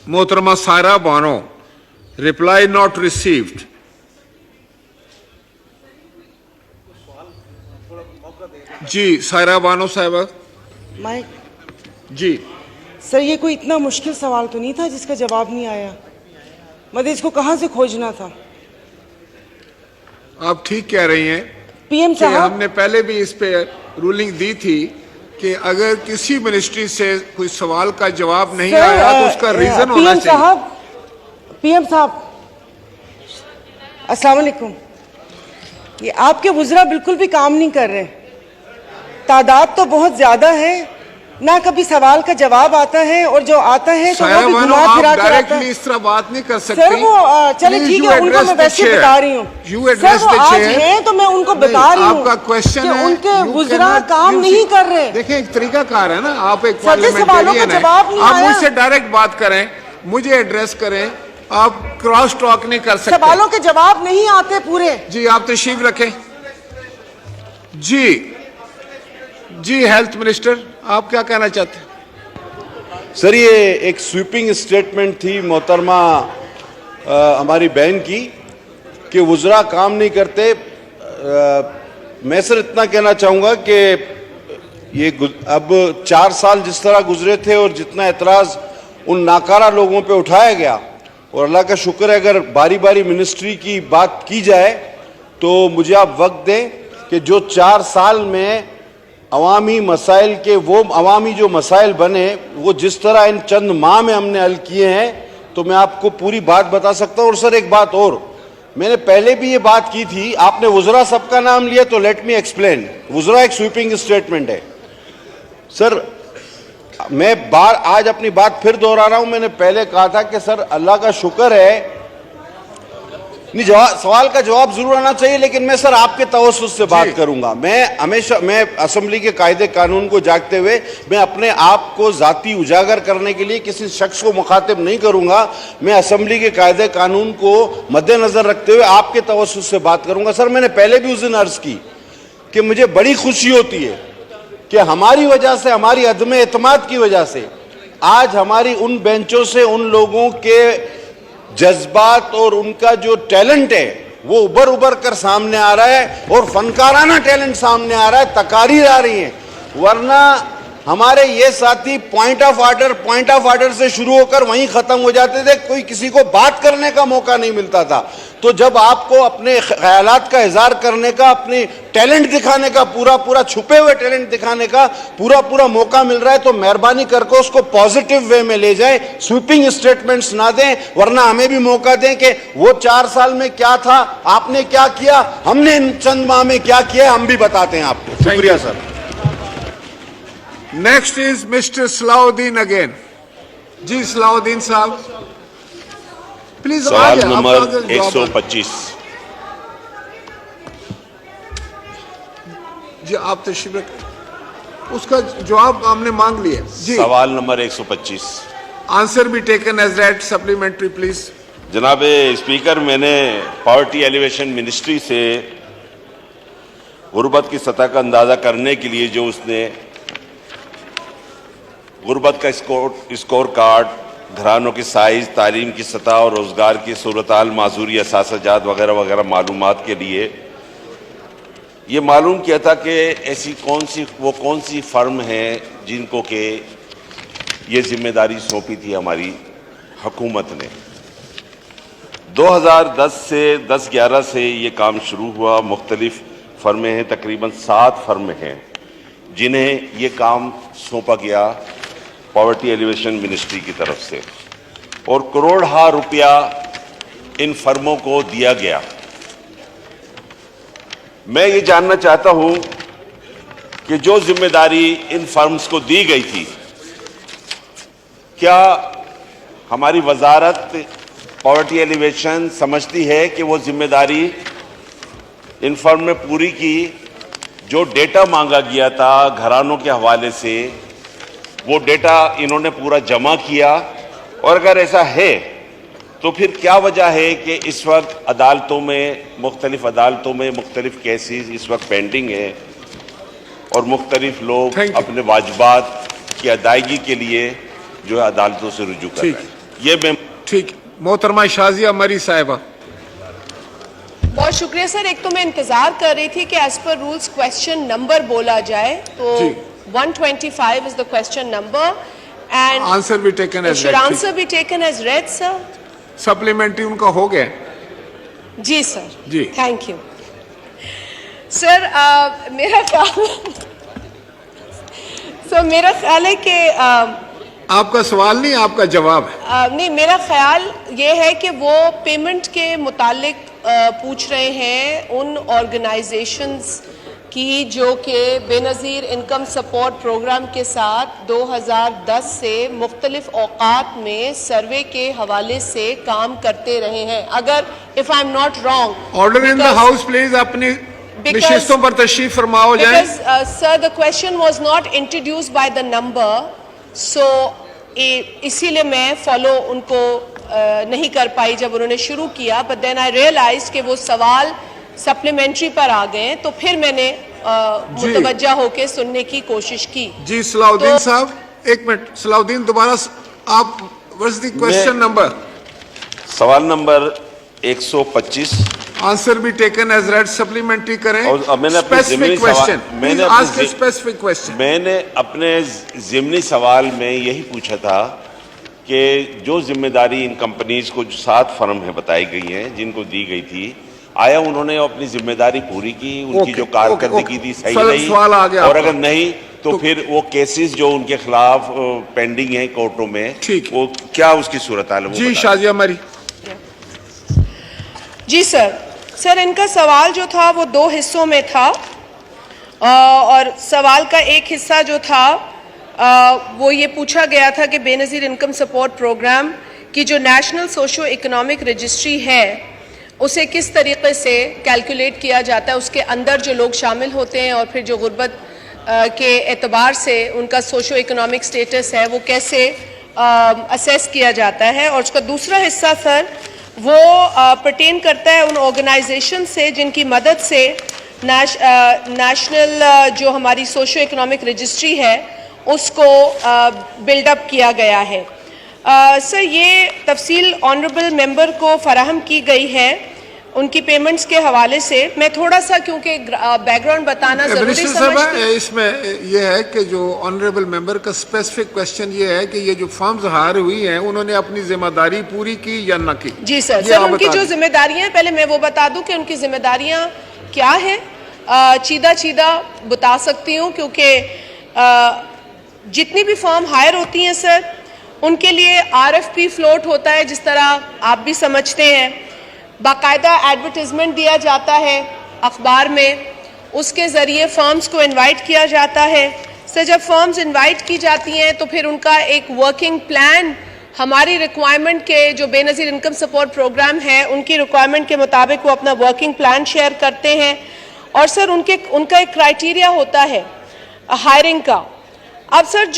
मोहतरमा Saira Bano, reply not received. जी सायरा बानो साहिबा। माइक। जी सर, ये कोई इतना मुश्किल सवाल तो नहीं था जिसका जवाब नहीं आया। मतलब इसको कहाँ से खोजना था? आप ठीक कह रही हैं। पीएम साहब, हमने पहले भी इस पे रूलिंग दी थी कि अगर किसी मिनिस्ट्री से कोई सवाल का जवाब नहीं आया तो उसका रीजन होना चाहिए। पीएम साहब, अस्सलाम वालेकुम। ये आपके वुज़रा बिल्कुल भी काम नहीं कर रहे। तादाद तो बहुत ज्यादा है, ना कभी सवाल का जवाब आता है, और जो आता है तो वो भी घुमा फिरा कर आता है। इस तरह बात नहीं कर सकती। सर वो चले ठीक है, उनको मैं वैसे बता रही हूँ। सर वो आज हैं तो मैं उनको बता रही हूँ। आपका क्वेश्चन है, उनके वुज़रा काम नहीं कर रहे। देखिए एक तरीकाकार है ना, आप एक पार्लियामेंटेरियन हैं, आप मुझसे डायरेक्ट बात करें, मुझे एड्रेस करें, आप क्रॉस टॉक नहीं कर सकते। सवालों के जवाब नहीं आते पूरे। जी आप तशरीफ रखें। जी हेल्थ मिनिस्टर, आप क्या कहना चाहते हैं? सर ये एक स्वीपिंग स्टेटमेंट थी मोहतरमा हमारी बहन की कि वुज़रा काम नहीं करते। मैं सर इतना कहना चाहूँगा कि ये अब 4 साल जिस तरह गुजरे थे और जितना एतराज़ उन नाकारा लोगों पे उठाया गया, और अल्लाह का शुक्र है अगर बारी बारी मिनिस्ट्री की बात की जाए तो मुझे आप वक्त दें कि जो 4 साल में अवामी मसाइल के वो अवामी जो मसाइल बने वो जिस तरह इन चंद माह में हमने हल किए हैं, तो मैं आपको पूरी बात बता सकता हूँ। और सर एक बात और, मैंने पहले भी ये बात की थी, आपने वुज़रा सबका नाम लिया तो लेट मी एक्सप्लेन। वुज़रा एक स्वीपिंग स्टेटमेंट है सर। मैं आज अपनी बात फिर दोहरा रहा हूं। मैंने पहले कहा था कि सर अल्लाह का शुक्र है, नहीं सवाल का जवाब जरूर आना चाहिए, लेकिन मैं सर आपके तवज्जुह से बात करूंगा। मैं असेंबली के कायदे कानून को जागते हुए मैं अपने आप को जाती उजागर करने के लिए किसी शख्स को मुखातिब नहीं करूंगा। मैं असेंबली के कायदे कानून को मद्देनजर रखते हुए आपके तवज्जुह से बात करूंगा। सर मैंने पहले भी उस दिन अर्ज की कि मुझे बड़ी खुशी होती है कि हमारी वजह से, हमारी अदम एतमाद की वजह से आज हमारी उन बेंचों से उन लोगों के जज्बात और उनका जो टैलेंट है वो उभर कर सामने आ रहा है, और फनकाराना टैलेंट सामने आ रहा है, तकारीर आ रही है। वरना हमारे ये साथी पॉइंट ऑफ ऑर्डर से शुरू होकर वहीं खत्म हो जाते थे, कोई किसी को बात करने का मौका नहीं मिलता था। तो जब आपको अपने ख्यालात का इजहार करने का, अपने टैलेंट दिखाने का, पूरा छुपे हुए टैलेंट दिखाने का पूरा मौका मिल रहा है, तो मेहरबानी करके उसको पॉजिटिव वे में ले जाएं, स्वीपिंग स्टेटमेंट्स ना दें। वरना हमें भी मौका दें कि वो 4 साल में क्या था, आपने क्या किया, हमने इन चंद माह में क्या किया, हम भी बताते हैं आपको। शुक्रिया sir. Next is mister Salauddin again. जी सलाउद्दीन साहब प्लीज। सवाल नंबर 125। जी आप तशरीफ रखें, उसका जवाब हमने मांग लिया। जी सवाल नंबर 125। आंसर भी taken as read, supplementary please. जनाब स्पीकर, मैंने पॉवर्टी एलिवेशन मिनिस्ट्री से गुर्बत की सतह का अंदाजा करने के लिए जो उसने गुर्बत का स्कोर कार्ड, घरानों की साइज, तालीम की सतह और रोजगार की सूरत-हाल, माजूरी, असासजात वगैरह मालूमात के लिए ये मालूम किया था कि ऐसी कौन सी फर्म है जिनको के ये जिम्मेदारी सौंपी थी हमारी हुकूमत ने। 2010 से 10-11 से ये काम शुरू हुआ। मुख्तलिफ फर्में हैं, तकरीबन 7 फर्में हैं जिन्हें ये काम सौंपा गया पॉवर्टी एलिवेशन मिनिस्ट्री की तरफ से, और करोड़ रुपया इन फर्मों को दिया गया। मैं ये जानना चाहता हूं कि जो जिम्मेदारी इन फर्म्स को दी गई थी, क्या हमारी वजारत पॉवर्टी एलिवेशन समझती है कि वो जिम्मेदारी इन फर्म ने पूरी की? जो डेटा मांगा गया था घरानों के हवाले से, वो डेटा इन्होंने पूरा जमा किया? और अगर ऐसा है तो फिर क्या वजह है कि इस वक्त अदालतों में, मुख्तलिफ अदालतों में मुख्तलिफ केसेस इस वक्त पेंडिंग हैं और मुख्तलिफ लोग अपने वाजिबात की अदायगी के लिए जो है अदालतों से रुजू कर रहे हैं? ये मैं ठीक, मोहतरमा शाजिया मरी साहिबा। बहुत शुक्रिया सर। एक तो मैं इंतजार कर रही थी कि as per rules question number बोला जाए, तो जी। 125 is the question number and answer भी taken as should answer be taken as read sir. Supplementary उनका हो गया। जी सर। जी। Thank you sir. मेरा ख्याल है कि आपका सवाल नहीं, आपका जवाब है। नहीं, मेरा ख्याल ये है कि वो पेमेंट के मुतालिक पूछ रहे हैं उन ऑर्गेनाइजेशंस की जो कि बेनज़ीर इनकम सपोर्ट प्रोग्राम के साथ 2010 से मुख्तलिफ औकात में सर्वे के हवाले से काम करते रहे हैं। अगर if I am not wrong, order in the house please, अपनी निशिस्तों पर तशरीफ फरमाओ जाए। because sir the question was not introduced by the number, so इसीलिए मैं फॉलो उनको नहीं कर पाई जब उन्होंने शुरू किया, बट देन आई रियलाइज कि वो सवाल सप्लीमेंट्री पर आ गए, तो फिर मैंने मुतवज्जा होके सुनने की कोशिश की। जी सलाउद्दीन साहब, एक मिनट। सलाउद्दीन दोबारा आप, व्हाट्स द क्वेश्चन नंबर? सवाल नंबर 125। आंसर भी टेकन एज रेड, सप्लीमेंट्री करें। और मैंने अपने स्पेसिफिक क्वेश्चन, मैंने आस्क ए स्पेसिफिक क्वेश्चन। मैंने अपने ज़िमनी सवाल में यही पूछा था कि जो जिम्मेदारी इन कंपनीज को, जो 7 फर्म है बताई गई हैं जिनको दी गई थी, आया उन्होंने अपनी जिम्मेदारी पूरी की? उनकी जो कारकर्दगी थी सही रही? सवाल आ गया और अगर नहीं तो फिर वो केसेस जो उनके खिलाफ पेंडिंग हैं कोर्टों में, ठीक, वो क्या उसकी सूरत हाल है? जी शाजिया मरी। जी सर, इनका सवाल जो था वो 2 हिस्सों में था, और सवाल का एक हिस्सा जो था वो ये पूछा गया था कि बेनज़ीर इनकम सपोर्ट प्रोग्राम की जो नेशनल सोशो इकोनॉमिक रजिस्ट्री है उसे किस तरीके से कैलकुलेट किया जाता है, उसके अंदर जो लोग शामिल होते हैं और फिर जो गुर्बत के एतबार से उनका सोशो इकोनॉमिक स्टेटस है वो कैसे असेस किया जाता है। और उसका दूसरा हिस्सा सर वो पर्टेन करता है उन ऑर्गेनाइजेशन से जिनकी मदद से नेशनल जो हमारी सोशो इकोनॉमिक रजिस्ट्री है उसको बिल्डअप किया गया है। सर ये तफसील ऑनरेबल मेंबर को फराहम की गई है उनकी पेमेंट्स के हवाले से। मैं थोड़ा सा क्योंकि बैकग्राउंड बताना जरूरी समझती हूं। इसमें यह है कि जो ऑनरेबल मेंबर का स्पेसिफिक क्वेश्चन ये है कि ये जो फर्म्स हायर हुई हैं उन्होंने अपनी जिम्मेदारी पूरी की या न की? जी सर, उनकी जो जिम्मेदारियां, पहले मैं वो बता दूं कि उनकी जिम्मेदारियां क्या है, चीदा बता सकती हूँ, क्योंकि जितनी भी फर्म हायर होती हैं सर उनके लिए RFP फ्लोट होता है, जिस तरह आप भी समझते हैं, बाकायदा एडवर्टीजमेंट दिया जाता है अखबार में, उसके ज़रिए फर्म्स को इनवाइट किया जाता है। सर जब फर्म्स इनवाइट की जाती हैं तो फिर उनका एक वर्किंग प्लान हमारी रिक्वायरमेंट के, जो बेनज़ीर इनकम सपोर्ट प्रोग्राम है उनकी रिक्वायरमेंट के मुताबिक वो अपना वर्किंग प्लान शेयर करते हैं। और सर उनका एक क्राइटेरिया होता है हायरिंग का। अब सर